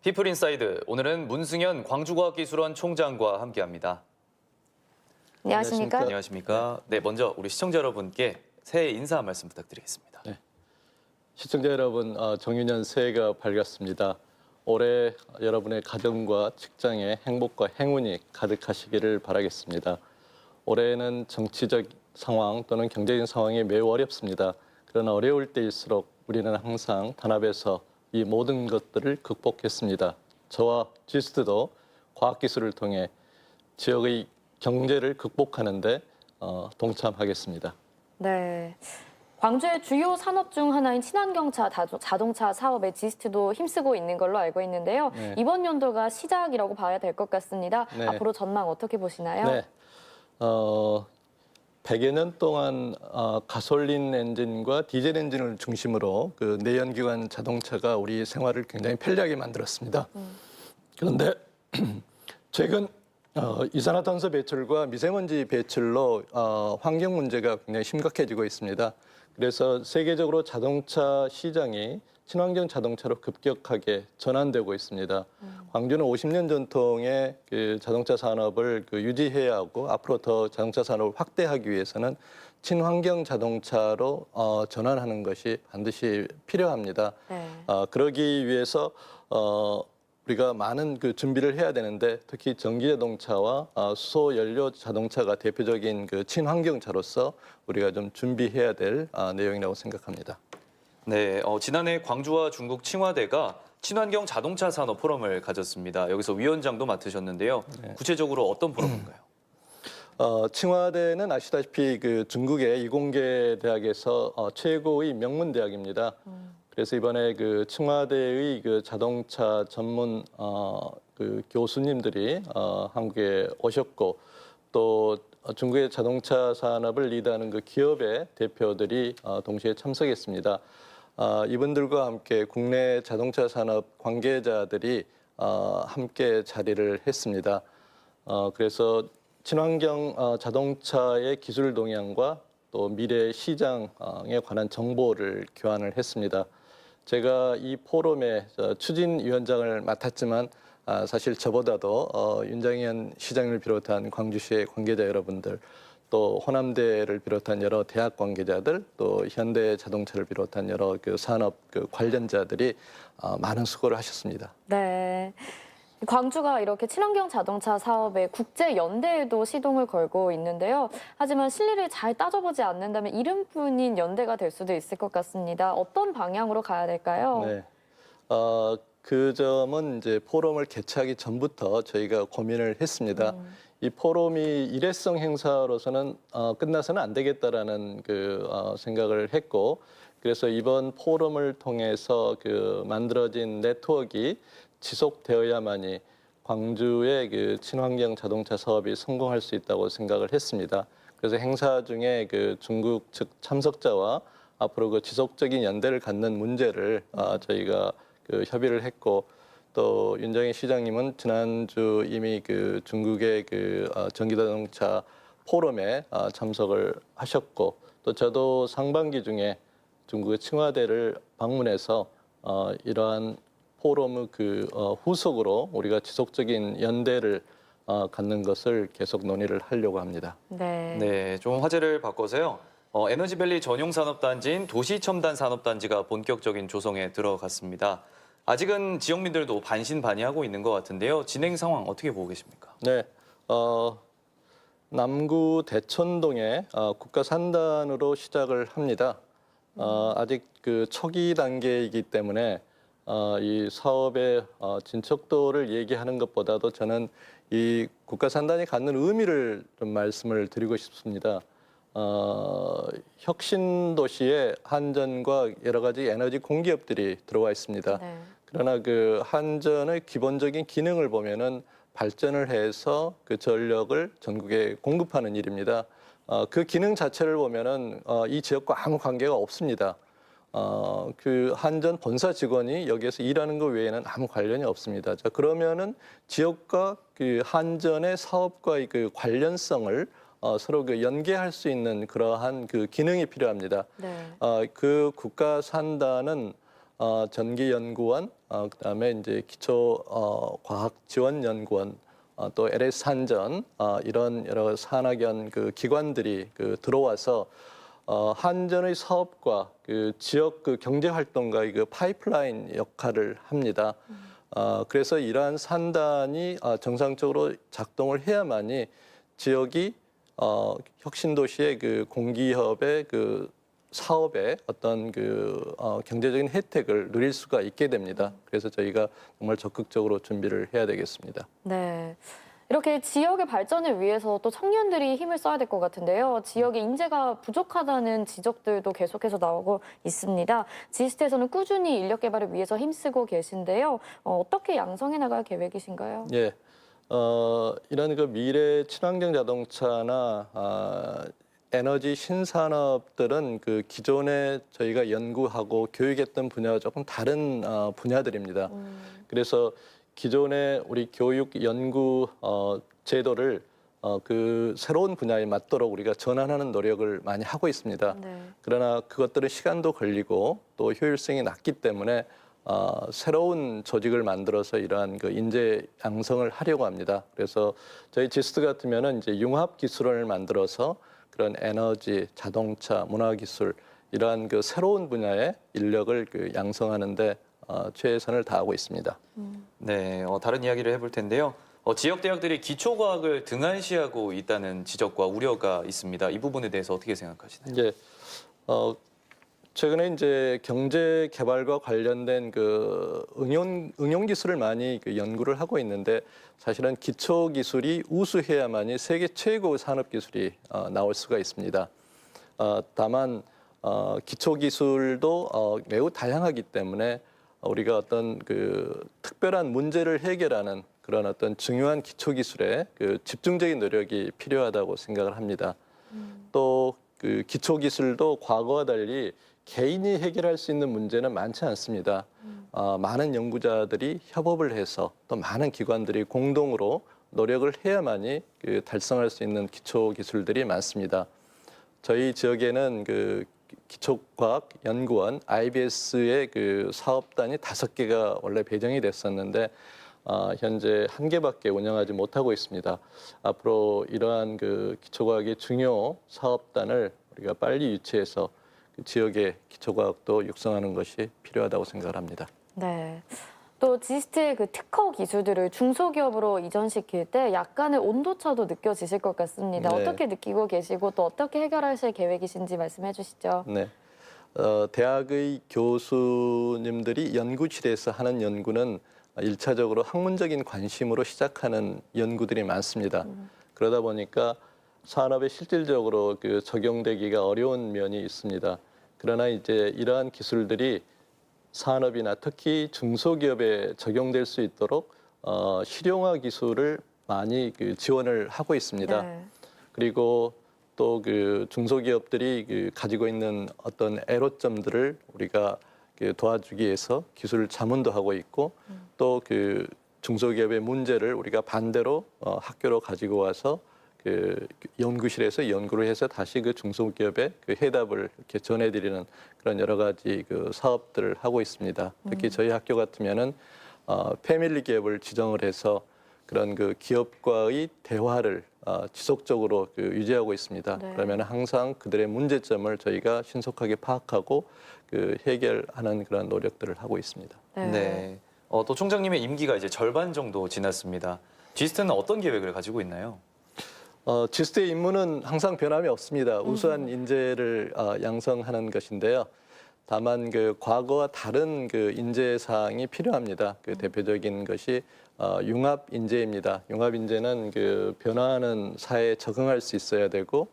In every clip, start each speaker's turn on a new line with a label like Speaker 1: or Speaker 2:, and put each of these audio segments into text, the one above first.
Speaker 1: 피플인사이드, 오늘은 문승현 광주과학기술원 총장과 함께합니다.
Speaker 2: 안녕하십니까?
Speaker 1: 안녕하십니까? 네, 먼저 우리 시청자 여러분께 새해 인사 한 말씀 부탁드리겠습니다.
Speaker 3: 네. 시청자 여러분, 정유년 새해가 밝았습니다. 올해 여러분의 가정과 직장에 행복과 행운이 가득하시기를 바라겠습니다. 올해는 정치적 상황 또는 경제적인 상황이 매우 어렵습니다. 그러나 어려울 때일수록 우리는 항상 단합해서 이 모든 것들을 극복했습니다. 저와 지스트도 과학기술을 통해 지역의 경제를 극복하는 데 동참하겠습니다.
Speaker 2: 네. 광주의 주요 산업 중 하나인 친환경 자동차 사업에 지스트도 힘쓰고 있는 걸로 알고 있는데요.
Speaker 3: 네.
Speaker 2: 이번 연도가 시작이라고 봐야 될 것 같습니다.
Speaker 3: 네.
Speaker 2: 앞으로 전망 어떻게 보시나요?
Speaker 3: 네. 100여 년 동안 가솔린 엔진과 디젤 엔진을 중심으로 그 내연기관 자동차가 우리 생활을 굉장히 편리하게 만들었습니다. 그런데 최근 이산화탄소 배출과 미세먼지 배출로 환경 문제가 굉장히 심각해지고 있습니다. 그래서 세계적으로 자동차 시장이 친환경 자동차로 급격하게 전환되고 있습니다. 광주는 50년 전통의 그 자동차 산업을 유지해야 하고 앞으로 더 자동차 산업을 확대하기 위해서는 친환경 자동차로 전환하는 것이 반드시 필요합니다.
Speaker 2: 네.
Speaker 3: 그러기 위해서 우리가 많은 그 준비를 해야 되는데 특히 전기 자동차와 수소 연료 자동차가 대표적인 그 친환경차로서 우리가 좀 준비해야 될 내용이라고 생각합니다.
Speaker 1: 네, 지난해 광주와 중국 칭화대가 친환경 자동차 산업 포럼을 가졌습니다. 여기서 위원장도 맡으셨는데요.
Speaker 3: 네.
Speaker 1: 구체적으로 어떤 포럼인가요?
Speaker 3: 칭화대는 아시다시피 그 중국의 이공계 대학에서 최고의 명문 대학입니다. 그래서 이번에 그 칭화대의 그 자동차 전문 그 교수님들이 한국에 오셨고 또 중국의 자동차 산업을 리드하는 그 기업의 대표들이 동시에 참석했습니다. 이분들과 함께 국내 자동차 산업 관계자들이 함께 자리를 했습니다. 그래서 친환경 자동차의 기술 동향과 또 미래 시장에 관한 정보를 교환을 했습니다. 제가 이 포럼의 추진위원장을 맡았지만 사실 저보다도 윤장현 시장을 비롯한 광주시의 관계자 여러분들 또 호남대를 비롯한 여러 대학 관계자들 또 현대자동차를 비롯한 여러 그 산업 그 관련자들이 많은 수고를 하셨습니다.
Speaker 2: 네. 광주가 이렇게 친환경 자동차 사업에 국제 연대에도 시동을 걸고 있는데요. 하지만 실리를 잘 따져보지 않는다면 이름뿐인 연대가 될 수도 있을 것 같습니다. 어떤 방향으로 가야 될까요?
Speaker 3: 네. 그 점은 이제 포럼을 개최하기 전부터 저희가 고민을 했습니다. 이 포럼이 일회성 행사로서는 끝나서는 안 되겠다라는 그 생각을 했고, 그래서 이번 포럼을 통해서 그 만들어진 네트워크가 지속되어야만이 광주의 그 친환경 자동차 사업이 성공할 수 있다고 생각을 했습니다. 그래서 행사 중에 그 중국 측 참석자와 앞으로 그 지속적인 연대를 갖는 문제를 저희가 그 협의를 했고 또 윤정희 시장님은 지난주 이미 그 중국의 그 전기자동차 포럼에 참석을 하셨고 또 저도 상반기 중에 중국의 칭화대를 방문해서 이러한 포럼의 그 후속으로 우리가 지속적인 연대를 갖는 것을 계속 논의를 하려고 합니다.
Speaker 2: 네.
Speaker 1: 네, 좀 화제를 바꿔서요. 에너지밸리 전용 산업단지인 도시첨단산업단지가 본격적인 조성에 들어갔습니다. 아직은 지역민들도 반신반의하고 있는 것 같은데요. 진행 상황 어떻게 보고 계십니까?
Speaker 3: 네, 남구 대천동에 국가 산단으로 시작을 합니다. 아직 그 초기 단계이기 때문에 이 사업의 진척도를 얘기하는 것보다도 저는 이 국가 산단이 갖는 의미를 좀 말씀을 드리고 싶습니다. 혁신 도시에 한전과 여러 가지 에너지 공기업들이 들어와 있습니다.
Speaker 2: 네.
Speaker 3: 그러나 그 한전의 기본적인 기능을 보면은 발전을 해서 그 전력을 전국에 공급하는 일입니다. 그 기능 자체를 보면은 이 지역과 아무 관계가 없습니다. 그 한전 본사 직원이 여기에서 일하는 것 외에는 아무 관련이 없습니다. 자, 그러면은 지역과 그 한전의 사업과의 그 관련성을 서로 그 연계할 수 있는 그러한 그 기능이 필요합니다.
Speaker 2: 네.
Speaker 3: 그 국가 산단은 전기연구원, 그다음에 이제 기초 과학 지원 연구원, 또 LS 한전 이런 여러 산학연 그 기관들이 들어와서 한전의 사업과 그 지역 그 경제 활동과의 그 파이프라인 역할을 합니다. 그래서 이러한 산단이 정상적으로 작동을 해야만이 지역이 혁신도시의 그 공기업의 그 사업의 어떤 경제적인 혜택을 누릴 수가 있게 됩니다. 그래서 저희가 정말 적극적으로 준비를 해야 되겠습니다.
Speaker 2: 네. 이렇게 지역의 발전을 위해서 또 청년들이 힘을 써야 될 것 같은데요. 지역의 인재가 부족하다는 지적들도 계속해서 나오고 있습니다. 지스트에서는 꾸준히 인력 개발을 위해서 힘쓰고 계신데요. 어떻게 양성해 나갈 계획이신가요?
Speaker 3: 예. 이런 그 미래 친환경 자동차나 에너지 신산업들은 그 기존에 저희가 연구하고 교육했던 분야와 조금 다른 분야들입니다. 그래서 기존의 우리 교육 연구 제도를 그 새로운 분야에 맞도록 우리가 전환하는 노력을 많이 하고 있습니다.
Speaker 2: 네.
Speaker 3: 그러나 그것들은 시간도 걸리고 또 효율성이 낮기 때문에 새로운 조직을 만들어서 이러한 그 인재 양성을 하려고 합니다. 그래서 저희 지스트 같으면은 이제 융합 기술원을 만들어서 그런 에너지, 자동차, 문화기술 이러한 그 새로운 분야의 인력을 양성하는데 최선을 다하고 있습니다.
Speaker 1: 네, 다른 이야기를 해볼 텐데요. 지역 대학들이 기초과학을 등한시하고 있다는 지적과 우려가 있습니다. 이 부분에 대해서 어떻게 생각하시나요?
Speaker 3: 이제 최근에 이제 경제 개발과 관련된 그 응용 기술을 많이 연구를 하고 있는데 사실은 기초 기술이 우수해야만이 세계 최고 산업 기술이 나올 수가 있습니다. 다만 기초 기술도 매우 다양하기 때문에 우리가 어떤 그 특별한 문제를 해결하는 그런 어떤 중요한 기초 기술에 그 집중적인 노력이 필요하다고 생각을 합니다. 또 그 기초 기술도 과거와 달리 개인이 해결할 수 있는 문제는 많지 않습니다. 많은 연구자들이 협업을 해서 또 많은 기관들이 공동으로 노력을 해야만이 달성할 수 있는 기초 기술들이 많습니다. 저희 지역에는 그 기초과학연구원 IBS의 그 사업단이 5개가 원래 배정이 됐었는데 현재 1개밖에 운영하지 못하고 있습니다. 앞으로 이러한 그 기초과학의 중요 사업단을 우리가 빨리 유치해서 그 지역의 기초과학도 육성하는 것이 필요하다고 생각을 합니다.
Speaker 2: 네. 또 지스트의 그 특허 기술들을 중소기업으로 이전시킬 때 약간의 온도차도 느껴지실 것 같습니다.
Speaker 3: 네.
Speaker 2: 어떻게 느끼고 계시고 또 어떻게 해결하실 계획이신지 말씀해 주시죠.
Speaker 3: 네. 대학의 교수님들이 연구실에서 하는 연구는 일차적으로 학문적인 관심으로 시작하는 연구들이 많습니다. 그러다 보니까 산업에 실질적으로 그 적용되기가 어려운 면이 있습니다. 그러나 이제 이러한 기술들이 산업이나 특히 중소기업에 적용될 수 있도록 실용화 기술을 많이 지원을 하고 있습니다.
Speaker 2: 네.
Speaker 3: 그리고 또 그 중소기업들이 가지고 있는 어떤 애로점들을 우리가 도와주기 위해서 기술 자문도 하고 있고 또 그 중소기업의 문제를 우리가 반대로 학교로 가지고 와서 그 연구실에서 연구를 해서 다시 그 중소기업의 그 해답을 이렇게 전해드리는 그런 여러 가지 그 사업들을 하고 있습니다. 특히 저희 학교 같으면은 패밀리 기업을 지정을 해서 그런 그 기업과의 대화를 지속적으로 유지하고 있습니다.
Speaker 2: 네.
Speaker 3: 그러면 항상 그들의 문제점을 저희가 신속하게 파악하고 해결하는 그런 노력들을 하고 있습니다.
Speaker 1: 네. 또 총장님의 임기가 이제 절반 정도 지났습니다. 지스트는 어떤 계획을 가지고 있나요?
Speaker 3: 지스트의 임무는 항상 변함이 없습니다. 우수한 인재를 양성하는 것인데요. 다만 그 과거와 다른 그 인재 사항이 필요합니다. 그 대표적인 것이 융합 인재입니다. 융합 인재는 그 변화하는 사회에 적응할 수 있어야 되고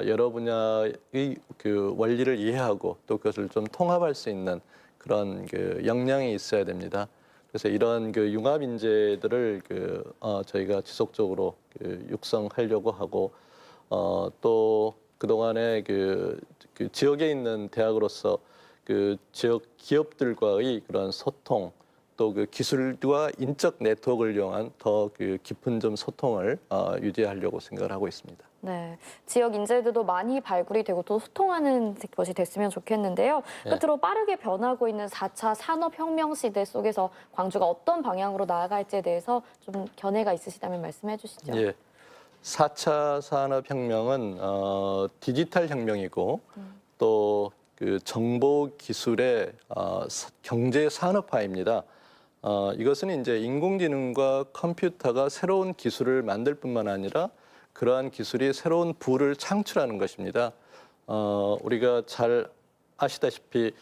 Speaker 3: 여러 분야의 그 원리를 이해하고 또 그것을 좀 통합할 수 있는 그런 그 역량이 있어야 됩니다. 그래서 이런 그 융합 인재들을 저희가 지속적으로 육성하려고 하고 또 그동안에 그 지역에 있는 대학으로서 그 지역 기업들과의 그런 소통 또 그 기술과 인적 네트워크를 이용한 더 그 깊은 좀 소통을 유지하려고 생각을 하고 있습니다.
Speaker 2: 네, 지역 인재들도 많이 발굴이 되고 또 소통하는 것이 됐으면 좋겠는데요. 끝으로 빠르게 변하고 있는 4차 산업혁명 시대 속에서 광주가 어떤 방향으로 나아갈지에 대해서 좀 견해가 있으시다면 말씀해 주시죠.
Speaker 3: 예. 4차 산업혁명은 디지털 혁명이고 또 그 정보 기술의 경제 산업화입니다. 이것은 이제 인공지능과 컴퓨터가 새로운 기술을 만들 뿐만 아니라 그러한 기술이 새로운 부를 창출하는 것입니다. 우리가 잘 아시다시피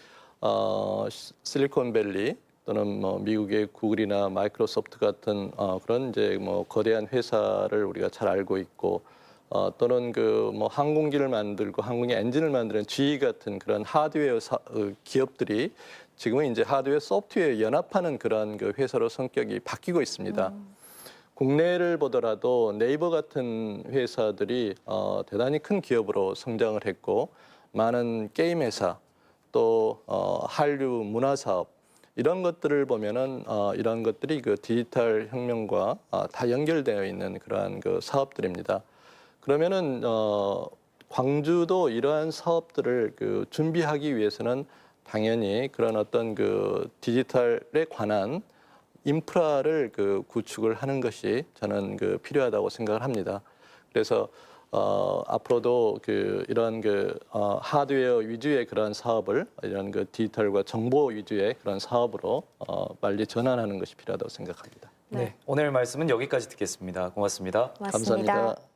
Speaker 3: 실리콘밸리 또는 뭐 미국의 구글이나 마이크로소프트 같은 그런 이제 뭐 거대한 회사를 우리가 잘 알고 있고 또는 그 뭐 항공기를 만들고 항공기 엔진을 만드는 GE 같은 그런 하드웨어 기업들이 지금은 이제 하드웨어 소프트웨어 연합하는 그런 그 회사로 성격이 바뀌고 있습니다. 국내를 보더라도 네이버 같은 회사들이 대단히 큰 기업으로 성장을 했고 많은 게임 회사 또 한류 문화 사업 이런 것들을 보면은 이런 것들이 그 디지털 혁명과 다 연결되어 있는 그러한 그 사업들입니다. 그러면은 광주도 이러한 사업들을 그 준비하기 위해서는 당연히 그런 어떤 그 디지털에 관한 인프라를 그 구축을 하는 것이 저는 그 필요하다고 생각을 합니다. 그래서 앞으로도 그 이런 그 하드웨어 위주의 그런 사업을 이런 그 디지털과 정보 위주의 그런 사업으로 빨리 전환하는 것이 필요하다고 생각합니다.
Speaker 1: 네, 오늘 말씀은 여기까지 듣겠습니다. 고맙습니다.
Speaker 2: 고맙습니다.
Speaker 3: 감사합니다.